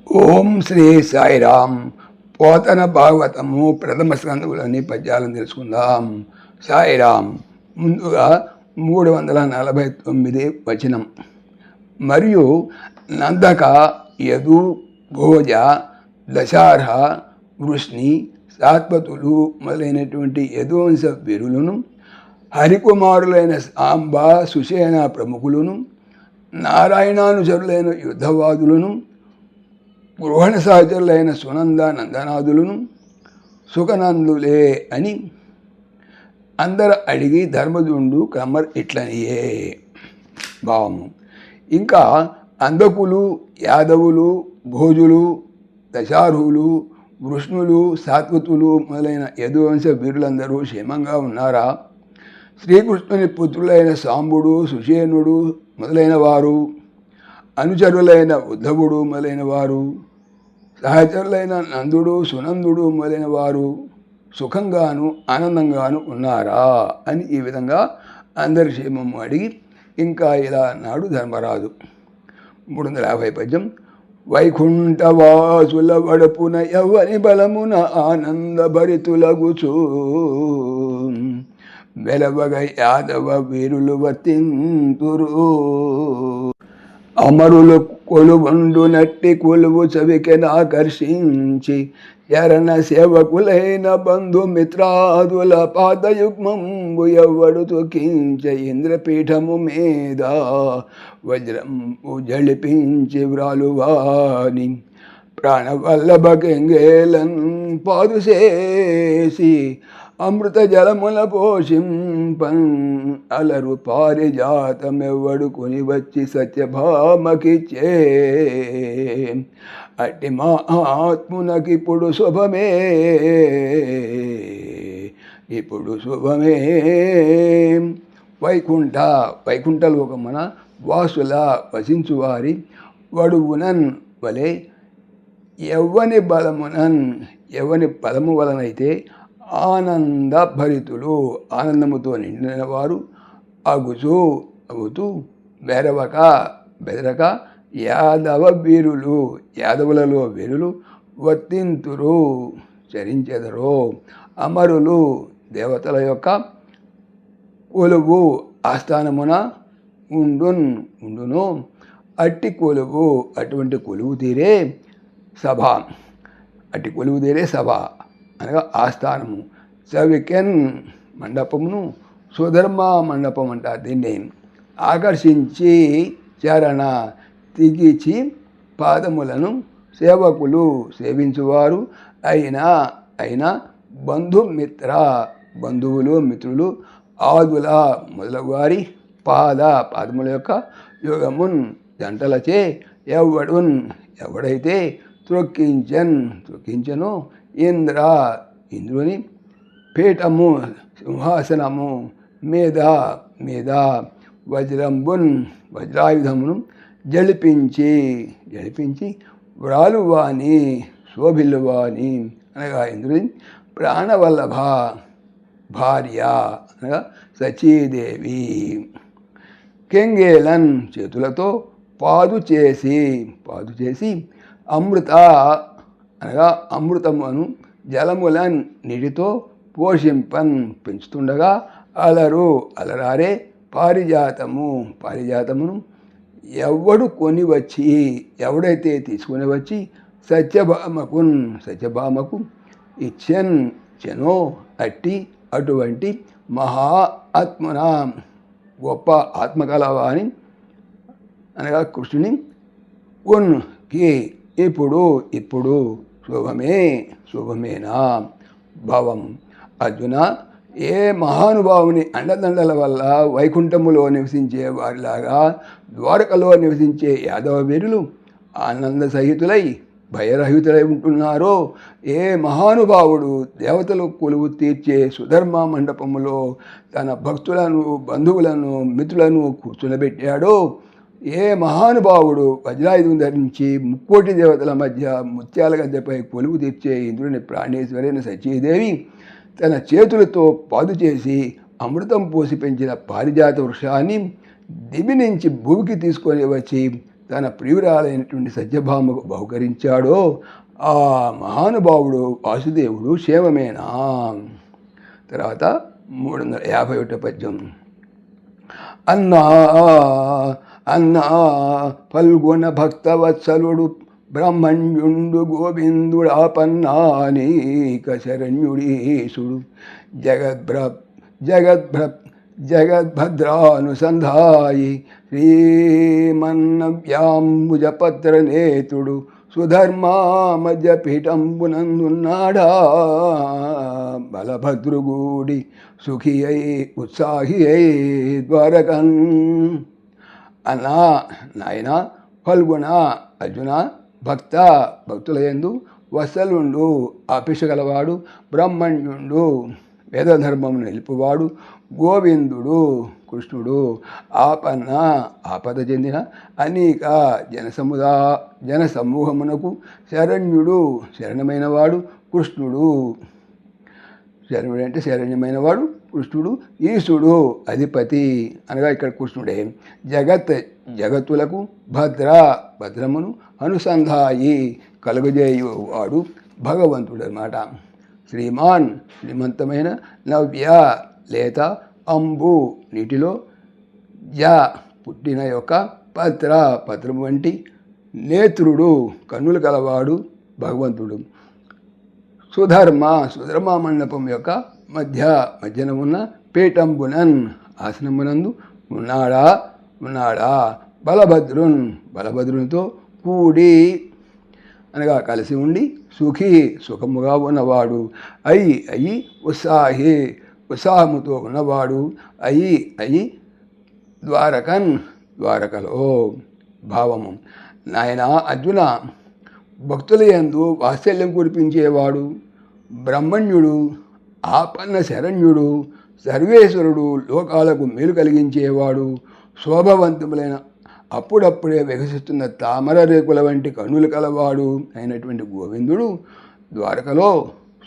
ఓం శ్రీ సాయిరామ్. పోతన భాగవతము ప్రథమ స్కంధములోని పద్యాలను తెలుసుకుందాం. సాయిరామ్. ముందుగా 349 వచనం. మరియు నందక, యదు, భోజ, దశార్హ, వృష్ణి, సాత్వతులు మొదలైనటువంటి యదువంశ వీరులను, హరికుమారులైన సాంబ, సుషేణ ప్రముఖులను, నారాయణానుచరులైన యుద్ధవాదులను, గృహణ సహచరులైన సునంద నందనాదులను సుఖనందులే అని అందరు అడిగి ధర్మజుండు క్రమర్ ఇట్లనియే భావము. ఇంకా అందకులు, యాదవులు, భోజులు, దశార్హులు, వృష్ణులు, సాత్వతులు మొదలైన యదువంశ వీరులందరూ క్షేమంగా ఉన్నారా? శ్రీకృష్ణుని పుత్రులైన సాంబుడు, సుషేణుడు మొదలైన వారు, అనుచరులైన ఉద్ధవుడు మొదలైన వారు, సహచరులైన నందుడు, సునందుడు మొదలైన వారు సుఖంగాను ఆనందంగాను ఉన్నారా అని ఈ విధంగా అందరి క్షేమము అడిగి ఇంకా ఇలా అన్నాడు ధర్మరాజు. 350 పద్యం. వైకుంఠవాసుల వడపున యవ్వని బలమున ఆనంద భరితులగుచూ వెలవగ యాదవ వీరులు వర్తింతురు. అమరులు కొలువుండు నట్టి కొలువు చవికెనాకర్షించి శరణ సేవకులైన బంధుమిత్రాదుల పాదయుగ్మంబు ఎవ్వడు తొకించ ఇంద్రపీఠము మీద వజ్రంబు జళిపించి వ్రాలువాని ప్రాణవల్లభ గంగేలన్ పాదుసేసి అమృత జలముల పోషింపన్ అలరు పారిజాతమెవ్వడు కొని వచ్చి సత్యభామకిచ్చే అట్టి మహాత్మునకిప్పుడు శుభమే, ఇప్పుడు శుభమే. వైకుంఠలోకమున వాసుల వసించువారి వడువునన్ వలె యవ్వని బలము వలనైతే ఆనంద భరితులు, ఆనందముతో నిండిన వారు అవుతూ బెదరక యాదవ వీరులు, యాదవులలో వీరులు వర్తింతురు, చరించెదరు. అమరులు దేవతల యొక్క కొలువు ఆస్థానమున ఉండును. అటువంటి కొలువు తీరే సభ అనగా ఆస్థానము. చవికెన్ మండపమును సుధర్మ మండపం అంటారు. దీన్ని ఆకర్షించి చరణ తిగిచి పాదములను సేవకులు సేవించువారు అయిన బంధువులు మిత్రులు ఆదుల మొదలగువారి పాదముల యొక్క యోగమున్ జంటలచే ఎవడైతే త్రొక్కించను ఇంద్రుని పీఠము సింహాసనము మీద వజ్రాయుధమును జళిపించి వ్రాలువాని శోభిల్లువాని అనగా ఇంద్రుని ప్రాణవల్లభ భార్య అనగా సచీదేవి కెంగేలన్ చేతులతో పాదు చేసి అమృతమును జలములన్ నీటితో పోషింపన్ పెంచుతుండగా అలరారే పారిజాతమును ఎవడైతే తీసుకుని వచ్చి సత్యభామకు ఇచ్చెనో అటువంటి మహా ఆత్మన గొప్ప ఆత్మకలవాని అనగా కృష్ణుని ఇప్పుడు శుభమేనా భావం. అర్జున, ఏ మహానుభావుని అండదండల వల్ల వైకుంఠములో నివసించే వారిలాగా ద్వారకలో నివసించే యాదవ వీరులు ఆనంద సహితులై భయరహితులై ఉంటున్నారో, ఏ మహానుభావుడు దేవతలు కొలువు తీర్చే సుధర్మ మండపములో తన భక్తులను, బంధువులను, మిత్రులను కూర్చునబెట్టాడో, ఏ మహానుభావుడు వజ్రాయుధం ధరించి ముక్కోటి దేవతల మధ్య ముత్యాల గద్దెపై కొలువు తీర్చే ఇంద్రుని ప్రాణేశ్వరైన సచీదేవి తన చేతులతో పాదు చేసి అమృతం పోసి పెంచిన పారిజాత వృక్షాన్ని దివి నుంచి భూమికి తీసుకొని వచ్చి తన ప్రియురాలైనటువంటి సత్యభామకు బహుకరించాడో ఆ మహానుభావుడు వాసుదేవుడు క్షేమమేనా. తర్వాత 351 పద్యం. అన్నా అన్నా ఫల్గుణ భక్తవత్సలుడు బ్రహ్మణ్యుండు గోవిందుడాపన్నానీక శరణ్యుడీశుడు జగద్భద్రానుసంధాయి శ్రీమన్నవ్యాంబుజపత్రనేతుడు సుధర్మామజపీఠంబునందున్నాడా బలభద్రుగుడి సుఖి అయి ఉత్సాహి అయి ద్వారకన్. అన్నా నాయన ఫల్గుణ అర్జున భక్తులయందు వత్సలుండు ఆపేక్షగలవాడు బ్రహ్మణ్యుండు వేదధర్మమును నిలుపువాడు గోవిందుడు కృష్ణుడు ఆపద చెందిన అనేక జనసమూహమునకు శరణమైన వాడు కృష్ణుడు. శరణుడు అంటే శరణ్యమైన వాడు కృష్ణుడు. ఈశుడు అధిపతి అనగా ఇక్కడ కృష్ణుడే. జగత్తులకు భద్రమును అనుసంధాయి కలుగజేయువాడు భగవంతుడు అన్నమాట. శ్రీమంతమైన నవ్య లేత అంబు నీటిలో పుట్టిన యొక్క పత్రము వంటి నేత్రుడు కన్నులు కలవాడు భగవంతుడు. సుధర్మ మండపం యొక్క మధ్యన ఉన్న పీఠంబునన్ ఆసనమునందు ఉన్నాడా బలభద్రునితో కూడి అనగా కలిసి ఉండి సుఖముగా ఉన్నవాడు అయి ఉత్సాహముతో ఉన్నవాడు అయి ద్వారకలో. భావము. నాయన అర్జున భక్తుల యందు వాత్సల్యం కురిపించేవాడు బ్రహ్మణ్యుడు ఆపన్న శరణ్యుడు సర్వేశ్వరుడు లోకాలకు మేలు కలిగించేవాడు శోభవంతములైన అప్పుడప్పుడే వికసిస్తున్న తామర రేకుల వంటి కన్నులు కలవాడు అయినటువంటి గోవిందుడు ద్వారకలో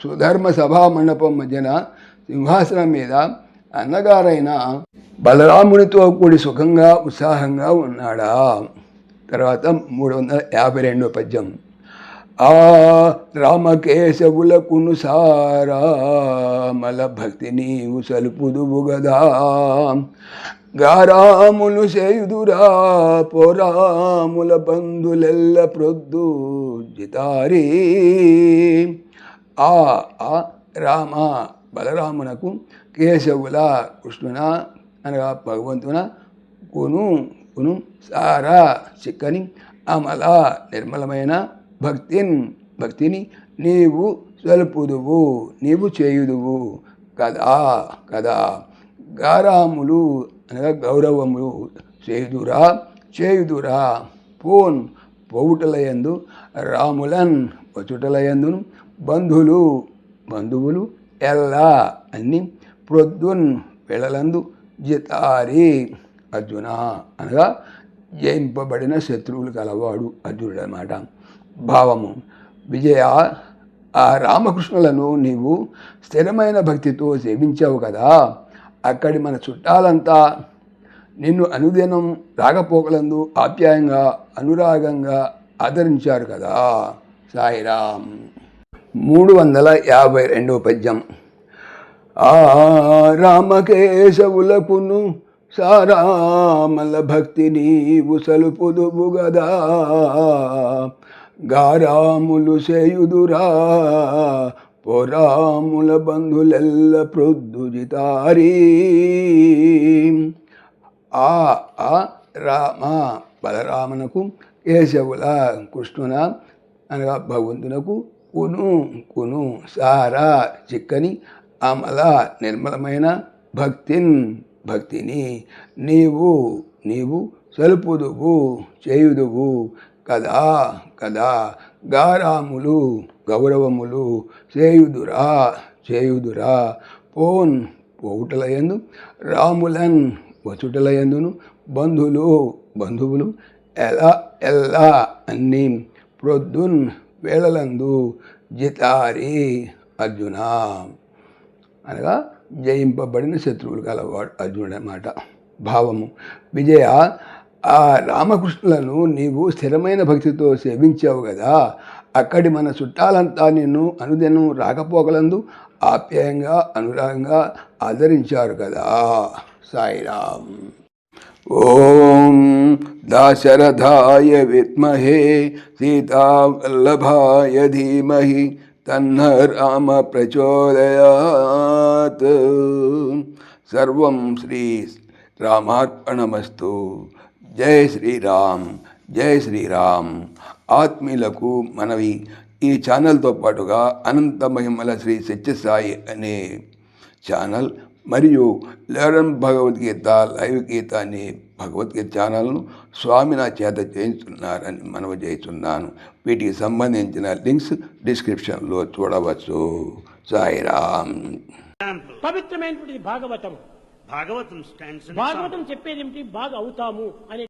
సుధర్మ సభా మండపం మధ్యన సింహాసనం మీద అన్నగారైన బలరామునితో కూడి సుఖంగా ఉత్సాహంగా ఉన్నాడా. తర్వాత 352 పద్యం. ఆ రామకేశవులకును సారామల భక్తి నీవు సలుపుదువు గదా గారాములు చేయుదురా పోరాముల బంధులెల్ల ప్రొద్దు జితారీ. ఆ రామ బలరామునకు కేశవుల కృష్ణున అనగా భగవంతున కును సారా చిక్కని అమల నిర్మలమైన భక్తిని నీవు సలుపుదువు నీవు చేయుదువు కదా గారాములు అనగా గౌరవములు చేయుదురా పోవుటలయందు రాములన్ వచ్చుటలయందును బంధువులు ఎల్లా అన్ని ప్రొద్దున్ వేళలందు జితారి అర్జున అనగా జయింపబడిన శత్రువులు కలవాడు అర్జునుడు అన్నమాట. భావము. విజయ ఆ రామకృష్ణులను నీవు స్థిరమైన భక్తితో సేవించావు కదా, అక్కడి మన చుట్టాలంతా నిన్ను అనుదినం రాకపోకలందు ఆప్యాయంగా అనురాగంగా ఆదరించారు కదా. సాయిరాం. 352 పద్యం. ఆ రామకేశవులకును సారామల భక్తి నీవు సలుపుదువు గదా గారాములు చేయుదురా పోరాముల బంధులెల్ల ప్రొద్దుజితారీ. ఆ రామ బలరామనకు కేశవుల కృష్ణున అనగా భగవంతునకు కును సారా చిక్కని అమల నిర్మలమైన భక్తిని నీవు సలుపుదువు చేయుదువు కదా గారాములు గౌరవములు చేయుదురా పోవుటలయందు రాములన్ వచ్చుటలయందును బంధువులు ఎల్లా అన్ని ప్రొద్దున్ వేళలందు జితారి అర్జున అనగా జయింపబడిన శత్రువులు కలవాడు అర్జునుడు అన్నమాట. భావము. విజయ ఆ రామకృష్ణులను నీవు స్థిరమైన భక్తితో సేవించావు కదా, అక్కడి మన చుట్టాలంతా నిన్ను అనుదినం రాకపోకలందు ఆప్యాయంగా అనురాగంగా ఆదరించారు కదా. సాయిరామ్. ఓం దాశరథాయ విద్మహే సీతావల్లభాయ ధీమహి తన్న రామ ప్రచోదయాత్. సర్వం శ్రీ రామార్పణమస్తు. జై శ్రీరామ్, జై శ్రీరామ్. ఆత్మీయులకు మనవి, ఈ ఛానల్తో పాటుగా అనంత మహిమల శ్రీ సత్యసాయి అనే ఛానల్ మరియు లెర్న్ భగవద్గీత లైవ్ గీత అనే భగవద్గీత ఛానల్ను స్వామి నా చేత చేయించున్నారని మనవి చేస్తున్నాను. వీటికి సంబంధించిన లింక్స్ డిస్క్రిప్షన్లో చూడవచ్చు. సాయిరామ్. పవిత్రమైనటువంటి Bhagavatam. Bhagavatam stands in Bhagavatam చెప్పేది ఏమిటి? బాగా అవుతాము అనే